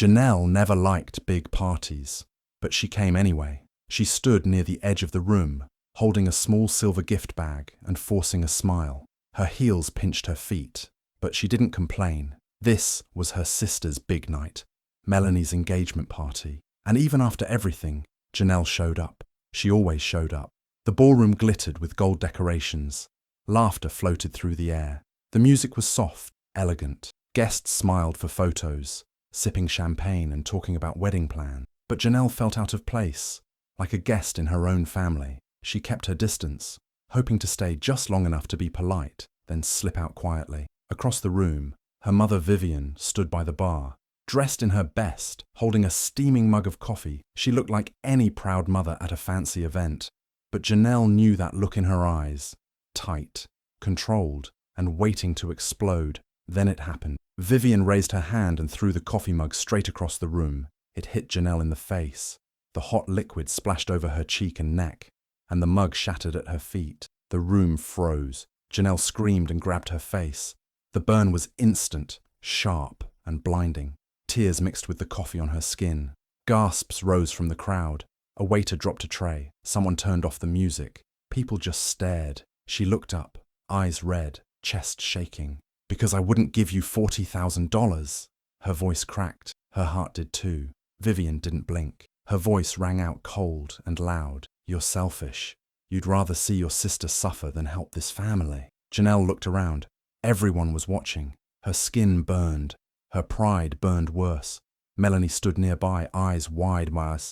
Janelle never liked big parties, but she came anyway. She stood near the edge of the room, holding a small silver gift bag and forcing a smile. Her heels pinched her feet, but she didn't complain. This was her sister's big night, Melanie's engagement party. And even after everything, Janelle showed up. She always showed up. The ballroom glittered with gold decorations. Laughter floated through the air. The music was soft, elegant. Guests smiled for photos, sipping champagne and talking about wedding plans. But Janelle felt out of place, like a guest in her own family. She kept her distance, hoping to stay just long enough to be polite, then slip out quietly. Across the room, her mother Vivian stood by the bar, dressed in her best, holding a steaming mug of coffee. She looked like any proud mother at a fancy event. But Janelle knew that look in her eyes, tight, controlled, and waiting to explode. Then it happened. Vivian raised her hand and threw the coffee mug straight across the room. It hit Janelle in the face. The hot liquid splashed over her cheek and neck, and the mug shattered at her feet. The room froze. Janelle screamed and grabbed her face. The burn was instant, sharp, and blinding. Tears mixed with the coffee on her skin. Gasps rose from the crowd. A waiter dropped a tray. Someone turned off the music. People just stared. She looked up, eyes red, chest shaking. "Because I wouldn't give you $40,000. Her voice cracked. Her heart did too. Vivian didn't blink. Her voice rang out cold and loud. "You're selfish. You'd rather see your sister suffer than help this family." Janelle looked around. Everyone was watching. Her skin burned. Her pride burned worse. Melanie stood nearby, eyes wide wide,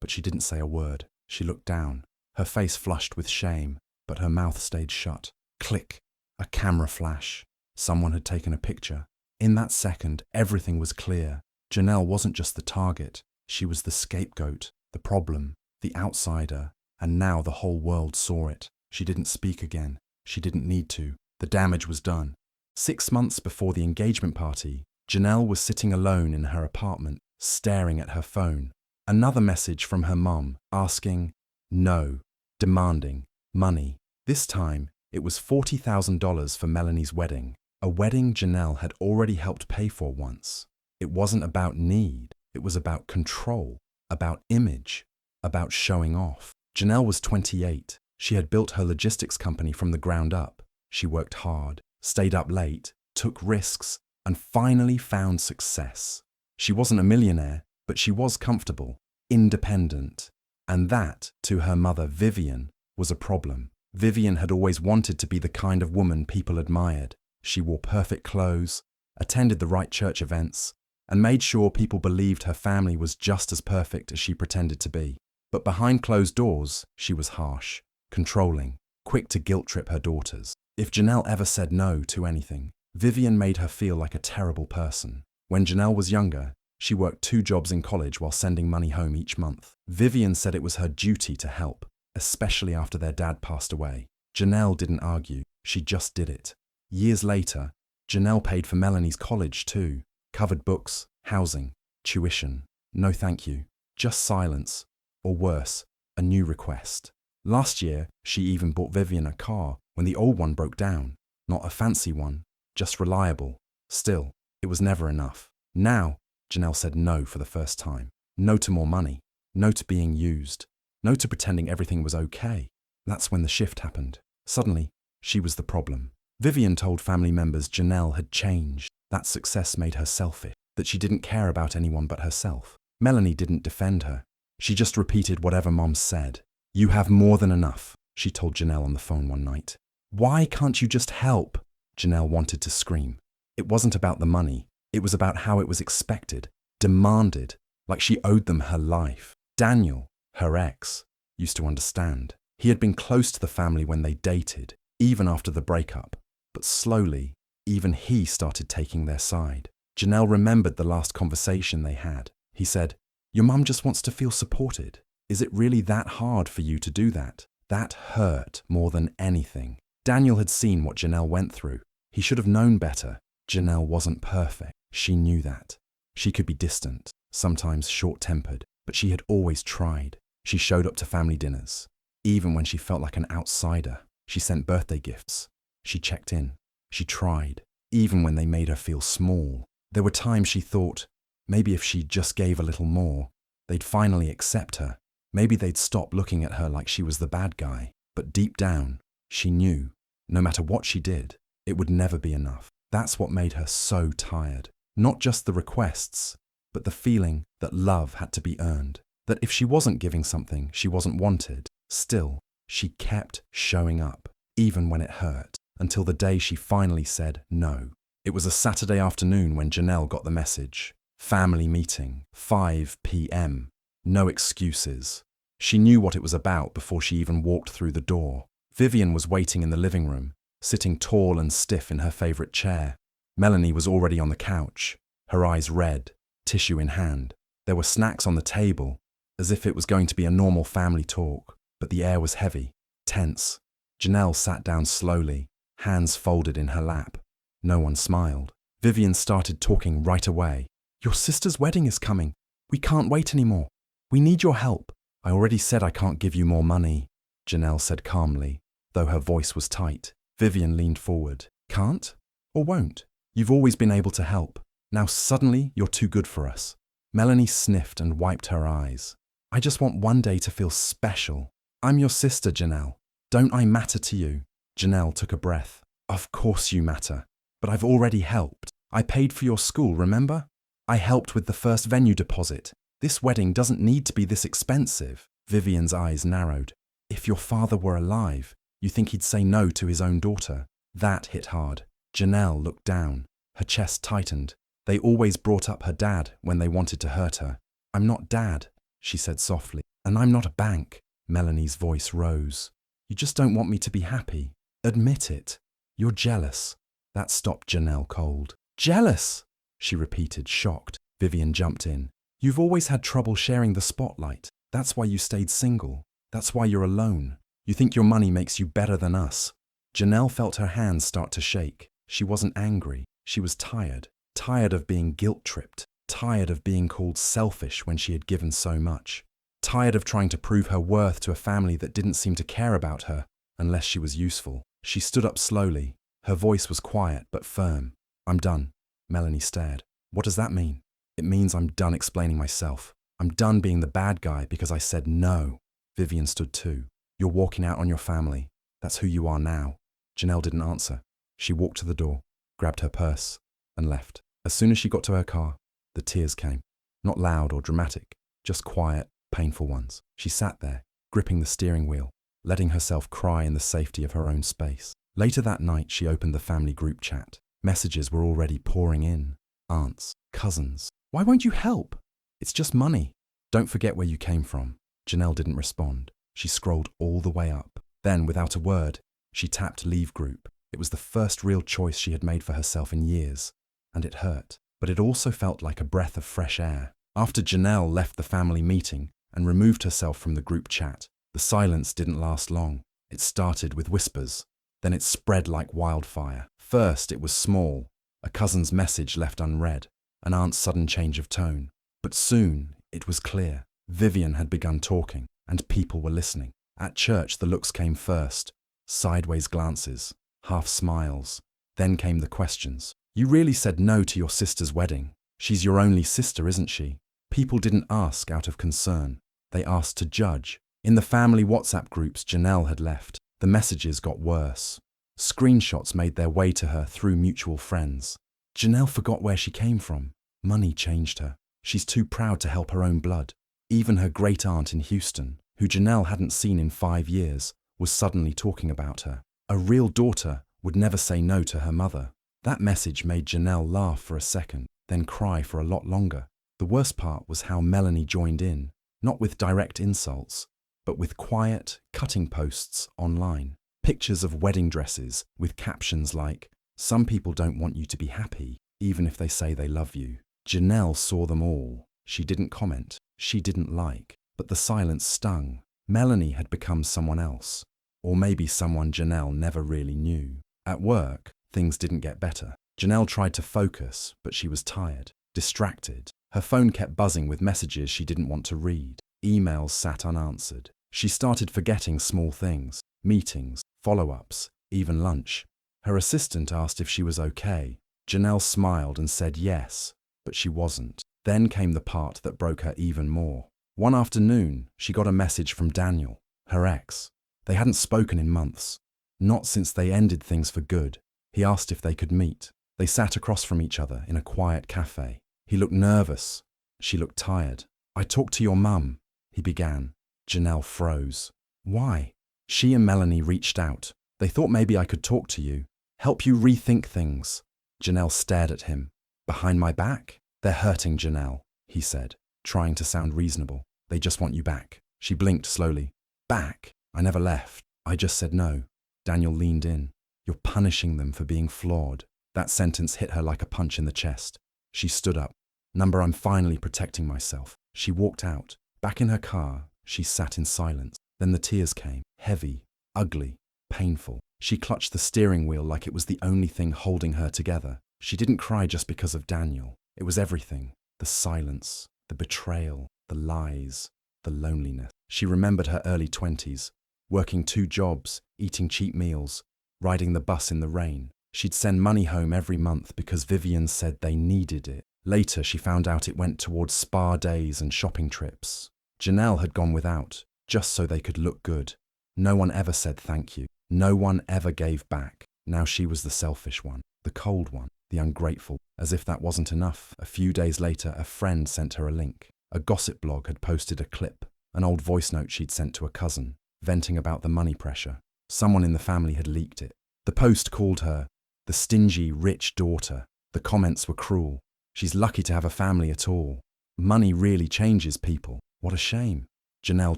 but she didn't say a word. She looked down. Her face flushed with shame, but her mouth stayed shut. Click. A camera flash. Someone had taken a picture. In that second, everything was clear. Janelle wasn't just the target. She was the scapegoat, the problem, the outsider, and now the whole world saw it. She didn't speak again. She didn't need to. The damage was done. 6 months before the engagement party, Janelle was sitting alone in her apartment, staring at her phone. Another message from her mum, asking, no, demanding, money. This time, it was $40,000 for Melanie's wedding. A wedding Janelle had already helped pay for once. It wasn't about need. It was about control, about image, about showing off. Janelle was 28. She had built her logistics company from the ground up. She worked hard, stayed up late, took risks, and finally found success. She wasn't a millionaire, but she was comfortable, independent. And that, to her mother Vivian, was a problem. Vivian had always wanted to be the kind of woman people admired. She wore perfect clothes, attended the right church events, and made sure people believed her family was just as perfect as she pretended to be. But behind closed doors, she was harsh, controlling, quick to guilt-trip her daughters. If Janelle ever said no to anything, Vivian made her feel like a terrible person. When Janelle was younger, she worked 2 jobs in college while sending money home each month. Vivian said it was her duty to help, especially after their dad passed away. Janelle didn't argue, she just did it. Years later, Janelle paid for Melanie's college too, covered books, housing, tuition. No thank you, just silence, or worse, a new request. Last year, she even bought Vivian a car when the old one broke down. Not a fancy one, just reliable. Still, it was never enough. Now, Janelle said no for the first time. No to more money. No to being used. No to pretending everything was okay. That's when the shift happened. Suddenly, she was the problem. Vivian told family members Janelle had changed. That success made her selfish, that she didn't care about anyone but herself. Melanie didn't defend her. She just repeated whatever Mom said. "You have more than enough," she told Janelle on the phone one night. "Why can't you just help?" Janelle wanted to scream. It wasn't about the money. It was about how it was expected, demanded, like she owed them her life. Daniel, her ex, used to understand. He had been close to the family when they dated, even after the breakup. But slowly, even he started taking their side. Janelle remembered the last conversation they had. He said, "Your mum just wants to feel supported. Is it really that hard for you to do that?" That hurt more than anything. Daniel had seen what Janelle went through. He should have known better. Janelle wasn't perfect. She knew that. She could be distant, sometimes short-tempered, but she had always tried. She showed up to family dinners, even when she felt like an outsider. She sent birthday gifts. She checked in. She tried, even when they made her feel small. There were times she thought, Maybe if she just gave a little more, they'd finally accept her. Maybe they'd stop looking at her like she was the bad guy. But deep down, she knew, no matter what she did, it would never be enough. That's what made her so tired. Not just the requests, but the feeling that love had to be earned. That if she wasn't giving something, she wasn't wanted. Still, she kept showing up, even when it hurt, until the day she finally said no. It was a Saturday afternoon when Janelle got the message. Family meeting, 5 p.m. No excuses. She knew what it was about before she even walked through the door. Vivian was waiting in the living room, sitting tall and stiff in her favorite chair. Melanie was already on the couch, her eyes red, tissue in hand. There were snacks on the table, as if it was going to be a normal family talk, but the air was heavy, tense. Janelle sat down slowly, hands folded in her lap. No one smiled. Vivian started talking right away. "Your sister's wedding is coming. We can't wait anymore. We need your help." "I already said I can't give you more money," Janelle said calmly, though her voice was tight. Vivian leaned forward. "Can't? Or won't? You've always been able to help. Now suddenly you're too good for us." Melanie sniffed and wiped her eyes. "I just want one day to feel special. I'm your sister, Janelle. Don't I matter to you?" Janelle took a breath. "Of course you matter. But I've already helped. I paid for your school, remember? I helped with the first venue deposit. This wedding doesn't need to be this expensive." Vivian's eyes narrowed. "If your father were alive, you think he'd say no to his own daughter?" That hit hard. Janelle looked down. Her chest tightened. They always brought up her dad when they wanted to hurt her. "I'm not Dad," she said softly. "And I'm not a bank." Melanie's voice rose. "You just don't want me to be happy. Admit it. You're jealous." That stopped Janelle cold. "Jealous?" she repeated, shocked. Vivian jumped in. "You've always had trouble sharing the spotlight. That's why you stayed single. That's why you're alone. You think your money makes you better than us." Janelle felt her hands start to shake. She wasn't angry. She was tired. Tired of being guilt-tripped. Tired of being called selfish when she had given so much. Tired of trying to prove her worth to a family that didn't seem to care about her unless she was useful. She stood up slowly. Her voice was quiet but firm. "I'm done." Melanie stared. "What does that mean?" "It means I'm done explaining myself. I'm done being the bad guy because I said no." Vivian stood too. "You're walking out on your family. That's who you are now." Janelle didn't answer. She walked to the door, grabbed her purse, and left. As soon as she got to her car, the tears came. Not loud or dramatic, just quiet, painful ones. She sat there, gripping the steering wheel, letting herself cry in the safety of her own space. Later that night, she opened the family group chat. Messages were already pouring in. Aunts, cousins. "Why won't you help? It's just money. Don't forget where you came from." Janelle didn't respond. She scrolled all the way up. Then, without a word, she tapped Leave Group. It was the first real choice she had made for herself in years, and it hurt. But it also felt like a breath of fresh air. After Janelle left the family meeting and removed herself from the group chat, the silence didn't last long. It started with whispers. Then it spread like wildfire. First, it was small, a cousin's message left unread, an aunt's sudden change of tone. But soon, it was clear. Vivian had begun talking, and people were listening. At church, the looks came first. Sideways glances, half smiles. Then came the questions. "You really said no to your sister's wedding. She's your only sister, isn't she?" People didn't ask out of concern. They asked to judge. In the family WhatsApp groups Janelle had left, the messages got worse. Screenshots made their way to her through mutual friends. Janelle forgot where she came from. Money changed her. She's too proud to help her own blood. Even her great aunt in Houston, who Janelle hadn't seen in 5 years, was suddenly talking about her. A real daughter would never say no to her mother. That message made Janelle laugh for a second, then cry for a lot longer. The worst part was how Melanie joined in, not with direct insults, but with quiet, cutting posts online. Pictures of wedding dresses with captions like, "Some people don't want you to be happy, even if they say they love you." Janelle saw them all. She didn't comment. She didn't like. But the silence stung. Melanie had become someone else. Or maybe someone Janelle never really knew. At work, things didn't get better. Janelle tried to focus, but she was tired, distracted. Her phone kept buzzing with messages she didn't want to read. Emails sat unanswered. She started forgetting small things, meetings, follow-ups, even lunch. Her assistant asked if she was okay. Janelle smiled and said yes, but she wasn't. Then came the part that broke her even more. One afternoon, she got a message from Daniel, her ex. They hadn't spoken in months. Not since they ended things for good. He asked if they could meet. They sat across from each other in a quiet cafe. He looked nervous. She looked tired. "I talked to your mum," he began. Janelle froze. "Why?" She and Melanie reached out. "They thought maybe I could talk to you, help you rethink things." Janelle stared at him. "Behind my back?" "They're hurting Janelle," he said, trying to sound reasonable. "They just want you back." She blinked slowly. "Back? I never left. I just said no." Daniel leaned in. "You're punishing them for being flawed." That sentence hit her like a punch in the chest. She stood up. "Number, I'm finally protecting myself." She walked out. Back in her car, she sat in silence. Then the tears came, heavy, ugly, painful. She clutched the steering wheel like it was the only thing holding her together. She didn't cry just because of Daniel. It was everything. The silence, the betrayal, the lies, the loneliness. She remembered her early 20s, working 2 jobs, eating cheap meals, riding the bus in the rain. She'd send money home every month because Vivian said they needed it. Later, she found out it went towards spa days and shopping trips. Janelle had gone without, just so they could look good. No one ever said thank you. No one ever gave back. Now she was the selfish one, the cold one, the ungrateful. As if that wasn't enough, a few days later, a friend sent her a link. A gossip blog had posted a clip, an old voice note she'd sent to a cousin, venting about the money pressure. Someone in the family had leaked it. The post called her the stingy, rich daughter. The comments were cruel. "She's lucky to have a family at all. Money really changes people. What a shame." Janelle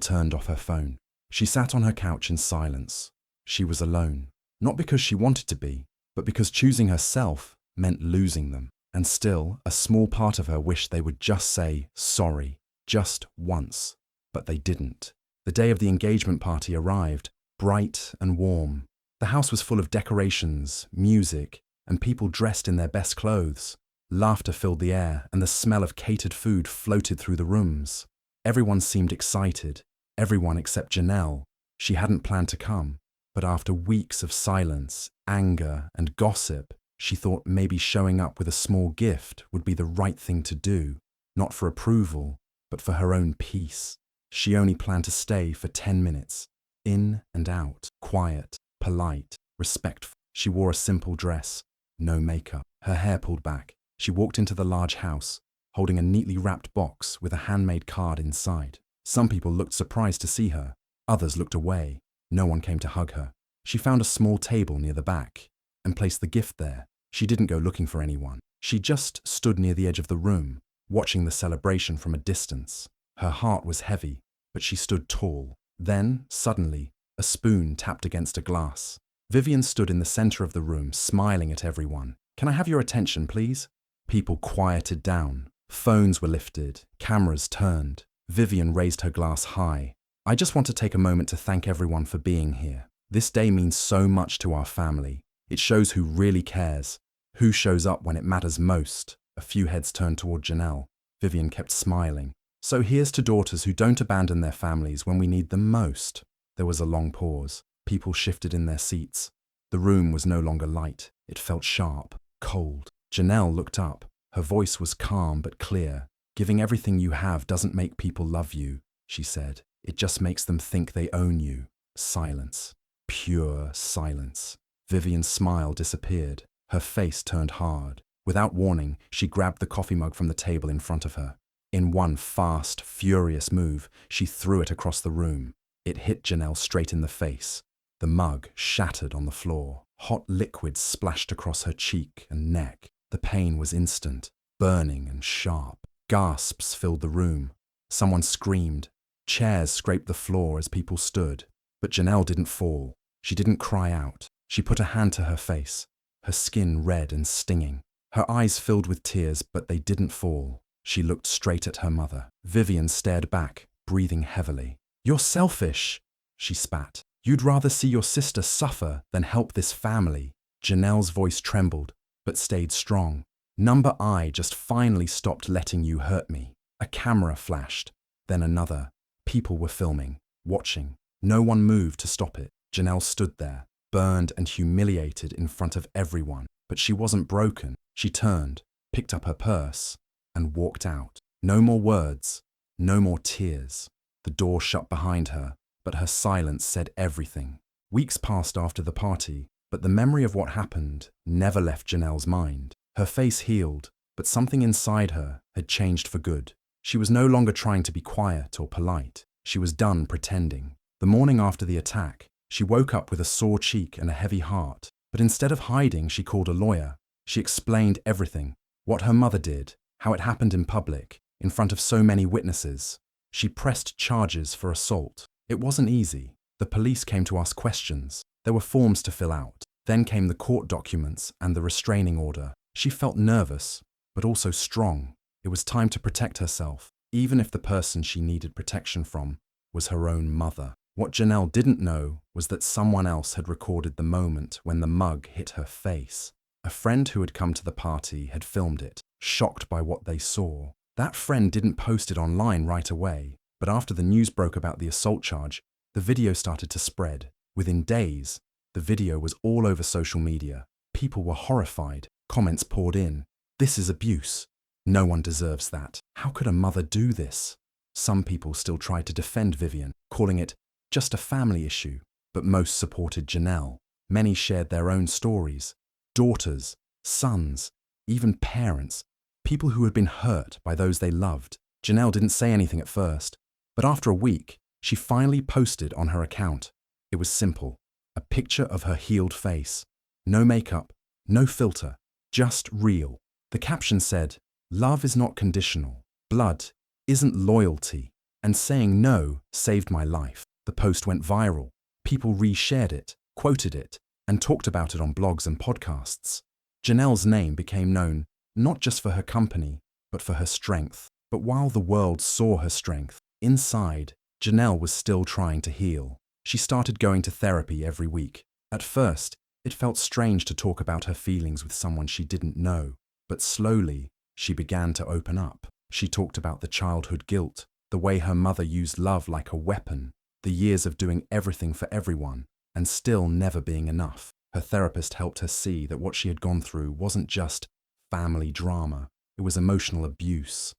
turned off her phone. She sat on her couch in silence. She was alone. Not because she wanted to be, but because choosing herself meant losing them. And still, a small part of her wished they would just say sorry, just once. But they didn't. The day of the engagement party arrived, bright and warm. The house was full of decorations, music, and people dressed in their best clothes. Laughter filled the air, and the smell of catered food floated through the rooms. Everyone seemed excited. Everyone except Janelle. She hadn't planned to come. But after weeks of silence, anger, and gossip, she thought maybe showing up with a small gift would be the right thing to do. Not for approval, but for her own peace. She only planned to stay for 10 minutes. In and out, quiet, polite, respectful. She wore a simple dress, no makeup, her hair pulled back. She walked into the large house, holding a neatly wrapped box with a handmade card inside. Some people looked surprised to see her. Others looked away. No one came to hug her. She found a small table near the back and placed the gift there. She didn't go looking for anyone. She just stood near the edge of the room, watching the celebration from a distance. Her heart was heavy, but she stood tall. Then, suddenly, a spoon tapped against a glass. Vivian stood in the center of the room, smiling at everyone. "Can I have your attention, please?" People quieted down. Phones were lifted. Cameras turned. Vivian raised her glass high. "I just want to take a moment to thank everyone for being here. This day means so much to our family. It shows who really cares, who shows up when it matters most." A few heads turned toward Janelle. Vivian kept smiling. "So here's to daughters who don't abandon their families when we need them most." There was a long pause. People shifted in their seats. The room was no longer light. It felt sharp, cold. Janelle looked up. Her voice was calm but clear. "Giving everything you have doesn't make people love you," she said. "It just makes them think they own you." Silence. Pure silence. Vivian's smile disappeared. Her face turned hard. Without warning, she grabbed the coffee mug from the table in front of her. In one fast, furious move, she threw it across the room. It hit Janelle straight in the face. The mug shattered on the floor. Hot liquid splashed across her cheek and neck. The pain was instant, burning and sharp. Gasps filled the room. Someone screamed. Chairs scraped the floor as people stood. But Janelle didn't fall. She didn't cry out. She put a hand to her face, her skin red and stinging. Her eyes filled with tears, but they didn't fall. She looked straight at her mother. Vivian stared back, breathing heavily. "You're selfish," she spat. "You'd rather see your sister suffer than help this family." Janelle's voice trembled, but stayed strong. "Number I just finally stopped letting you hurt me." A camera flashed, then another. People were filming, watching. No one moved to stop it. Janelle stood there, burned and humiliated in front of everyone. But she wasn't broken. She turned, picked up her purse. and walked out. No more words, no more tears. The door shut behind her, but her silence said everything. Weeks passed after the party, but the memory of what happened never left Janelle's mind. Her face healed, but something inside her had changed for good. She was no longer trying to be quiet or polite. She was done pretending. The morning after the attack, she woke up with a sore cheek and a heavy heart. But instead of hiding, she called a lawyer. She explained everything, what her mother did, how it happened in public, in front of so many witnesses. She pressed charges for assault. It wasn't easy. The police came to ask questions. There were forms to fill out. Then came the court documents and the restraining order. She felt nervous, but also strong. It was time to protect herself, even if the person she needed protection from was her own mother. What Janelle didn't know was that someone else had recorded the moment when the mug hit her face. A friend who had come to the party had filmed it, shocked by what they saw. That friend didn't post it online right away, but after the news broke about the assault charge, the video started to spread. Within days, the video was all over social media. People were horrified. Comments poured in. "This is abuse. No one deserves that. How could a mother do this?" Some people still tried to defend Vivian, calling it just a family issue, but most supported Janelle. Many shared their own stories. Daughters, sons, even parents, people who had been hurt by those they loved. Janelle didn't say anything at first, but after a week, she finally posted on her account. It was simple, a picture of her healed face. No makeup, no filter, just real. The caption said, "Love is not conditional. Blood isn't loyalty. And saying no saved my life." The post went viral. People reshared it, quoted it, and talked about it on blogs and podcasts. Janelle's name became known not just for her company, but for her strength. But while the world saw her strength, inside, Janelle was still trying to heal. She started going to therapy every week. At first, it felt strange to talk about her feelings with someone she didn't know, but slowly, she began to open up. She talked about the childhood guilt, the way her mother used love like a weapon, the years of doing everything for everyone, and still never being enough. Her therapist helped her see that what she had gone through wasn't just family drama, it was emotional abuse.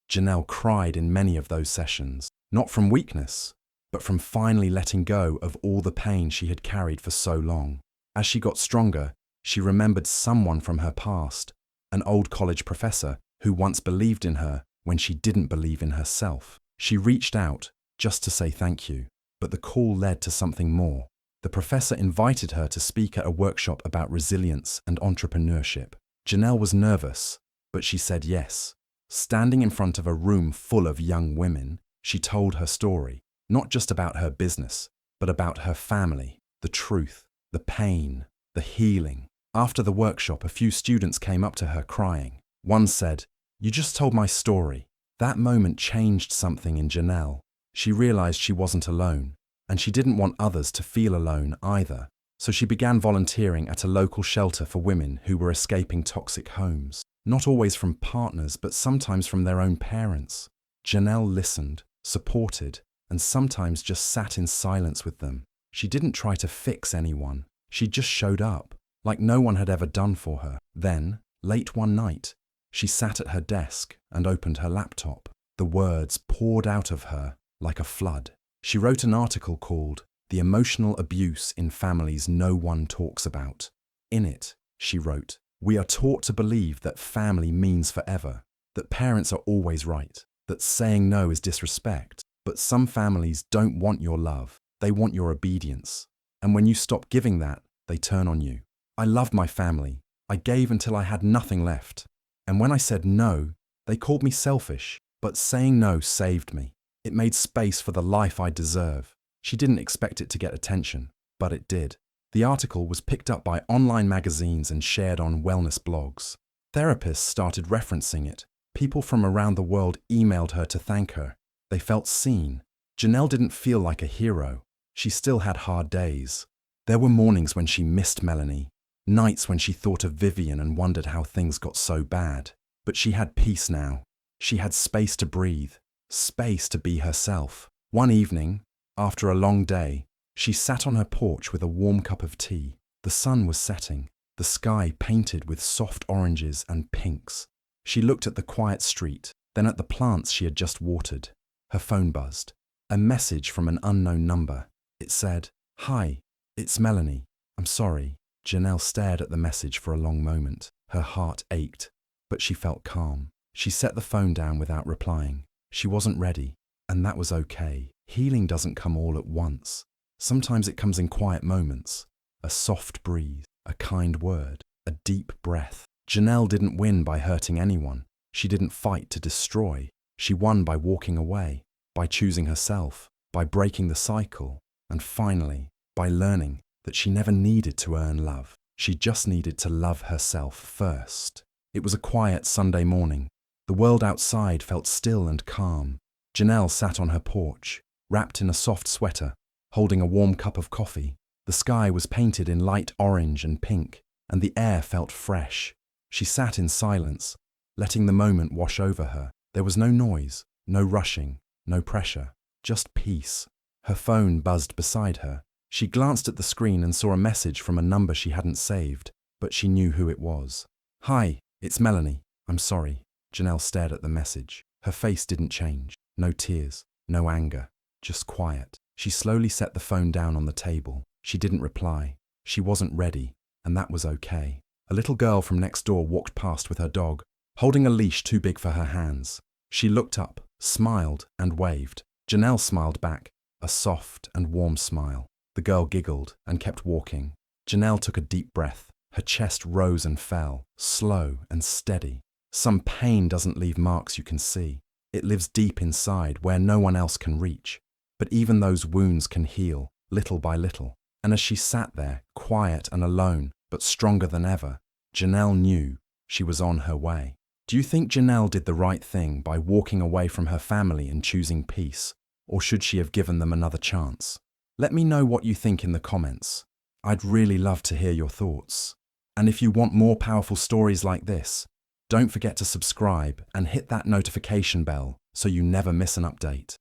Janelle cried in many of those sessions, not from weakness, but from finally letting go of all the pain she had carried for so long. As she got stronger, she remembered someone from her past, an old college professor who once believed in her when she didn't believe in herself. She reached out just to say thank you, but the call led to something more. The professor invited her to speak at a workshop about resilience and entrepreneurship. Janelle was nervous, but she said yes. Standing in front of a room full of young women, she told her story, not just about her business, but about her family, the truth, the pain, the healing. After the workshop, a few students came up to her crying. One said, "You just told my story." That moment changed something in Janelle. She realized she wasn't alone, and she didn't want others to feel alone either. So she began volunteering at a local shelter for women who were escaping toxic homes. Not always from partners, but sometimes from their own parents. Janelle listened, supported, and sometimes just sat in silence with them. She didn't try to fix anyone. She just showed up, like no one had ever done for her. Then, late one night, she sat at her desk and opened her laptop. The words poured out of her like a flood. She wrote an article called "The Emotional Abuse in Families No One Talks About." In it, she wrote, "We are taught to believe that family means forever, that parents are always right, that saying no is disrespect. But some families don't want your love, they want your obedience. And when you stop giving that, they turn on you. I loved my family. I gave until I had nothing left. And when I said no, they called me selfish. But saying no saved me. It made space for the life I deserve." She didn't expect it to get attention, but it did. The article was picked up by online magazines and shared on wellness blogs. Therapists started referencing it. People from around the world emailed her to thank her. They felt seen. Janelle didn't feel like a hero. She still had hard days. There were mornings when she missed Melanie, nights when she thought of Vivian and wondered how things got so bad. But she had peace now. She had space to breathe, space to be herself. One evening, after a long day, she sat on her porch with a warm cup of tea. The sun was setting, the sky painted with soft oranges and pinks. She looked at the quiet street, then at the plants she had just watered. Her phone buzzed. A message from an unknown number. It said, "Hi, it's Melanie. I'm sorry." Janelle stared at the message for a long moment. Her heart ached, but she felt calm. She set the phone down without replying. She wasn't ready, and that was okay. Healing doesn't come all at once. Sometimes it comes in quiet moments. A soft breeze, a kind word, a deep breath. Janelle didn't win by hurting anyone. She didn't fight to destroy. She won by walking away, by choosing herself, by breaking the cycle, and finally, by learning that she never needed to earn love. She just needed to love herself first. It was a quiet Sunday morning. The world outside felt still and calm. Janelle sat on her porch, wrapped in a soft sweater, holding a warm cup of coffee. The sky was painted in light orange and pink, and the air felt fresh. She sat in silence, letting the moment wash over her. There was no noise, no rushing, no pressure, just peace. Her phone buzzed beside her. She glanced at the screen and saw a message from a number she hadn't saved, but she knew who it was. "Hi, it's Melanie. I'm sorry." Janelle stared at the message. Her face didn't change. No tears, no anger, just quiet. She slowly set the phone down on the table. She didn't reply. She wasn't ready, and that was okay. A little girl from next door walked past with her dog, holding a leash too big for her hands. She looked up, smiled, and waved. Janelle smiled back, a soft and warm smile. The girl giggled and kept walking. Janelle took a deep breath. Her chest rose and fell, slow and steady. Some pain doesn't leave marks you can see. It lives deep inside where no one else can reach. But even those wounds can heal, little by little. And as she sat there, quiet and alone, but stronger than ever, Janelle knew she was on her way. Do you think Janelle did the right thing by walking away from her family and choosing peace? Or should she have given them another chance? Let me know what you think in the comments. I'd really love to hear your thoughts. And if you want more powerful stories like this, don't forget to subscribe and hit that notification bell so you never miss an update.